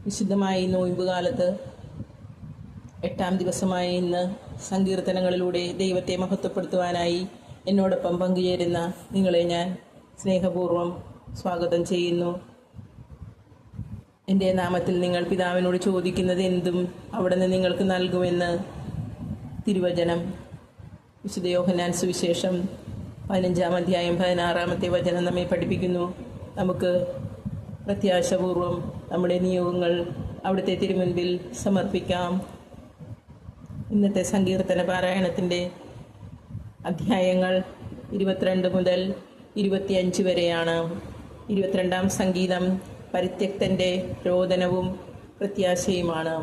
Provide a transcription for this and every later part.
വിശുദ്ധമായ നോയമ്പ് കാലത്ത് 8-ാം ദിവസമായ ഇന്ന് സങ്കീർത്തനങ്ങളിലൂടെ ദൈവത്തെ മഹത്വപ്പെടുത്തുവാനായി എന്നോടൊപ്പം പങ്കുചേരുന്ന നിങ്ങളെ ഞാൻ സ്നേഹപൂർവ്വം സ്വാഗതം ചെയ്യുന്നു. എൻ്റെ നാമത്തിൽ നിങ്ങൾ പിതാവിനോട് ചോദിക്കുന്നത് എന്തും അവിടുന്ന് നിങ്ങൾക്ക് നൽകുമെന്ന് തിരുവചനം. വിശുദ്ധ യോഹന്നാൻ സുവിശേഷം 15-ാം അധ്യായം 16-ാമത്തെ വചനം നമ്മെ പഠിപ്പിക്കുന്നു. നമുക്ക് പ്രത്യാശപൂർവം നമ്മുടെ നിയോഗങ്ങൾ അവിടുത്തെ തിരുമുൻപിൽ സമർപ്പിക്കാം. ഇന്നത്തെ സങ്കീർത്തന പാരായണത്തിൻ്റെ അധ്യായങ്ങൾ 22 മുതൽ 25 വരെയാണ്. 22-ാം സംഗീതം പരിത്യക്തൻ്റെ രോദനവും പ്രത്യാശയുമാണ്.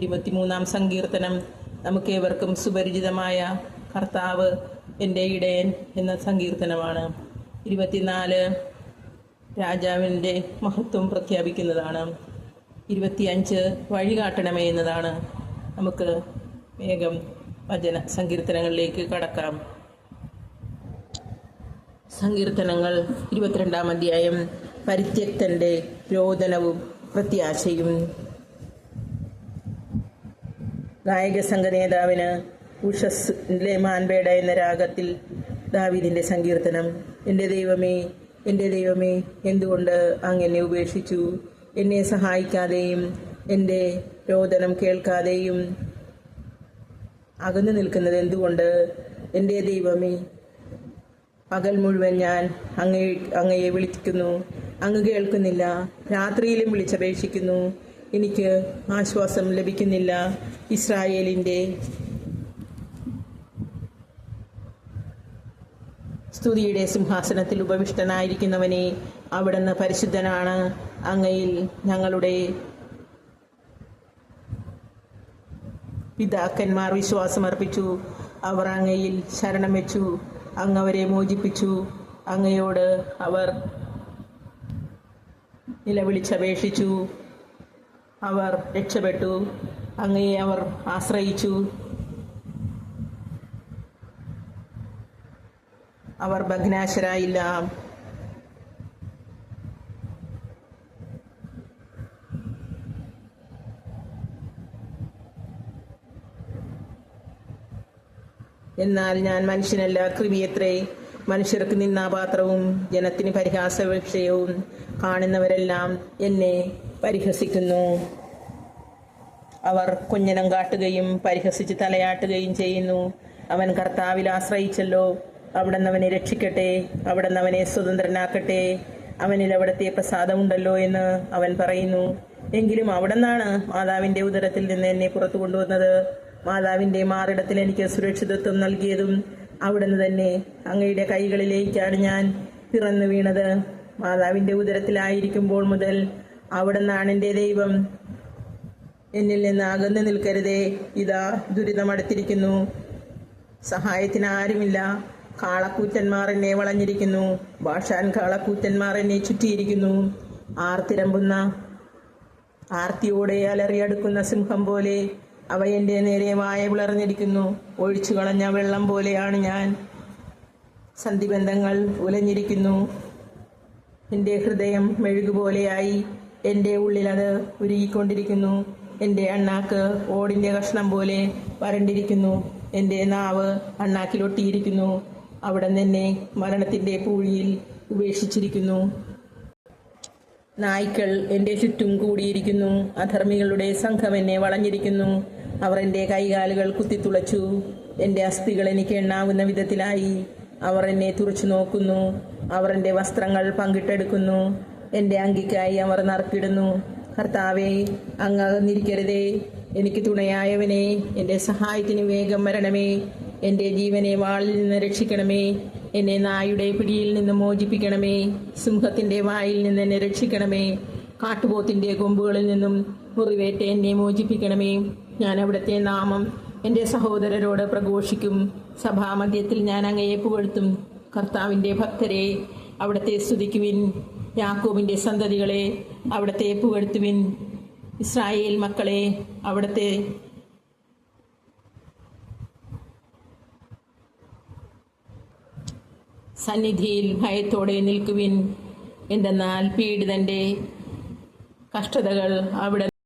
23-ാം സങ്കീർത്തനം നമുക്കേവർക്കും സുപരിചിതമായ കർത്താവ് എൻ്റെ ഇടയൻ എന്ന സങ്കീർത്തനമാണ്. 24 രാജാവിൻ്റെ മഹത്വം പ്രഖ്യാപിക്കുന്നതാണ്. 25 വഴി കാട്ടണമേ എന്നതാണ്. നമുക്ക് വേഗം വചന സങ്കീർത്തനങ്ങളിലേക്ക് കടക്കാം. സങ്കീർത്തനങ്ങൾ 22-ാം അധ്യായം പരിത്യക്തൻ്റെ രോദനവും പ്രത്യാശയും. ഗായക സംഘ നേതാവിന് ഉഷസ്സിലെ മാൻപേട എന്ന രാഗത്തിൽ ദാവീദിൻ്റെ സങ്കീർത്തനം. എൻ്റെ ദൈവമേ, എൻ്റെ ദൈവമേ, എന്തുകൊണ്ട് അങ്ങെന്നെ ഉപേക്ഷിച്ചു? എന്നെ സഹായിക്കാതെയും എൻ്റെ രോദനം കേൾക്കാതെയും അകന്നു നിൽക്കുന്നത് എന്തുകൊണ്ട്? എൻ്റെ ദൈവമേ, പകൽ മുഴുവൻ ഞാൻ അങ്ങയെ വിളിക്കുന്നു, അങ്ങ് കേൾക്കുന്നില്ല. രാത്രിയിലും വിളിച്ചപേക്ഷിക്കുന്നു, എനിക്ക് ആശ്വാസം ലഭിക്കുന്നില്ല. ഇസ്രായേലിൻ്റെ സ്തുതിയുടെ സിംഹാസനത്തിൽ ഉപവിഷ്ടനായിരിക്കുന്നവനെ, അവിടുന്ന് പരിശുദ്ധനാണ്. അങ്ങയിൽ ഞങ്ങളുടെ പിതാക്കന്മാർ വിശ്വാസമർപ്പിച്ചു. അവർ അങ്ങയിൽ ശരണം വെച്ചു. അങ്ങ് അവരെ മോചിപ്പിച്ചു. അങ്ങയോട് അവർ നിലവിളിച്ചപേക്ഷിച്ചു. അവർ രക്ഷപ്പെട്ടു. അങ്ങയെ അവർ ആശ്രയിച്ചു. അവർ ഭഗ്നാശരായില്ല. എന്നാൽ ഞാൻ മനുഷ്യനല്ല, കൃമിയത്രേ. മനുഷ്യർക്ക് നിന്നാപാത്രവും ജനത്തിന് പരിഹാസവിഷയവും. കാണുന്നവരെല്ലാം എന്നെ പരിഹസിക്കുന്നു. അവർ കുഞ്ഞനം കാട്ടുകയും പരിഹസിച്ച് തലയാട്ടുകയും ചെയ്യുന്നു. അവൻ കർത്താവിൽ ആശ്രയിച്ചല്ലോ. അവിടുന്ന് അവനെ രക്ഷിക്കട്ടെ, അവിടുന്ന് അവനെ സ്വതന്ത്രനാക്കട്ടെ. അവനിൽ അവിടുത്തെ പ്രസാദമുണ്ടല്ലോ എന്ന് അവൻ പറയുന്നു. എങ്കിലും അവിടുന്നാണ് മാതാവിൻ്റെ ഉദരത്തിൽ നിന്ന് എന്നെ പുറത്തു കൊണ്ടുവന്നത്. മാതാവിൻ്റെ മാറിടത്തിൽ എനിക്ക് സുരക്ഷിതത്വം നൽകിയതും അവിടുന്ന് തന്നെ. അങ്ങയുടെ കൈകളിലേക്കാണ് ഞാൻ പിറന്നു വീണത്. മാതാവിൻ്റെ ഉദരത്തിലായിരിക്കുമ്പോൾ മുതൽ അവിടുന്നാണ് എൻ്റെ ദൈവം. എന്നിൽ നിന്ന് അകന്നു നിൽക്കരുതേ. ഇതാ ദുരിതമടുത്തിരിക്കുന്നു, സഹായത്തിന് ആരുമില്ല. കാളക്കൂറ്റന്മാർ എന്നെ വളഞ്ഞിരിക്കുന്നു, ഭാഷാൻ കാളക്കൂറ്റന്മാർ എന്നെ ചുറ്റിയിരിക്കുന്നു. ആർത്തിരമ്പുന്ന ആർത്തിയോടെ അലറിയടുക്കുന്ന സിംഹം പോലെ അവ എൻ്റെ നേരെ വായ പിളർന്നിരിക്കുന്നു. ഒഴിച്ചു കളഞ്ഞ വെള്ളം പോലെയാണ് ഞാൻ. സന്ധിബന്ധങ്ങൾ ഉലഞ്ഞിരിക്കുന്നു. എൻ്റെ ഹൃദയം മെഴുകുപോലെയായി. എൻ്റെ ഉള്ളിലത് ഉരുകിക്കൊണ്ടിരിക്കുന്നു. എൻ്റെ അണ്ണാക്ക് ഓടിൻ്റെ കഷ്ണം പോലെ വരണ്ടിരിക്കുന്നു. എൻ്റെ നാവ് അണ്ണാക്കിലൊട്ടിയിരിക്കുന്നു. അവിടെ എന്നെ മരണത്തിൻ്റെ പൂഴിയിൽ ഉപേക്ഷിച്ചിരിക്കുന്നു. നായ്ക്കൾ എൻ്റെ ചുറ്റും കൂടിയിരിക്കുന്നു. അധർമ്മികളുടെ സംഘം എന്നെ വളഞ്ഞിരിക്കുന്നു. അവർ എൻ്റെ കൈകാലുകൾ കുത്തിത്തുളച്ചു. എൻ്റെ അസ്ഥികൾ എനിക്ക് എണ്ണാവുന്ന വിധത്തിലായി. അവർ എന്നെ തുറച്ചു നോക്കുന്നു. അവർ എൻ്റെ വസ്ത്രങ്ങൾ പങ്കിട്ടെടുക്കുന്നു. എൻ്റെ അങ്കിക്കായി അവർ നറുക്കിടുന്നു. കർത്താവേ, അങ്ങ് അകന്നിരിക്കരുതേ. എനിക്ക് തുണയായവനെ, എൻ്റെ സഹായത്തിന് വേഗം വരണമേ. എൻ്റെ ജീവനെ വാളിൽ നിന്ന് രക്ഷിക്കണമേ. എന്നെ നായുടെ പിടിയിൽ നിന്ന് മോചിപ്പിക്കണമേ. സിംഹത്തിൻ്റെ വായിൽ നിന്ന് എന്നെ രക്ഷിക്കണമേ. കാട്ടുപോത്തിൻ്റെ കൊമ്പുകളിൽ നിന്നും മുറിവേറ്റ് എന്നെ മോചിപ്പിക്കണമേ. ഞാൻ അവിടുത്തെ നാമം എൻ്റെ സഹോദരരോട് പ്രഘോഷിക്കും. സഭാമധ്യത്തിൽ ഞാൻ അങ്ങയെ പുകഴ്ത്തും. കർത്താവിൻ്റെ ഭക്തരെ, അവിടുത്തെ സ്തുതിക്കുവിൻ. യാക്കോബിൻ്റെ സന്തതികളെ, അവിടുത്തെ പുകഴ്ത്തുവിൻ. ഇസ്രായേൽ മക്കളെ, അവിടുത്തെ സന്നിധിയിൽ ഭയത്തോടെ നിൽക്കുവിൻ. എന്തെന്നാൽ പീഡിതൻ്റെ കഷ്ടതകൾ അവിടെ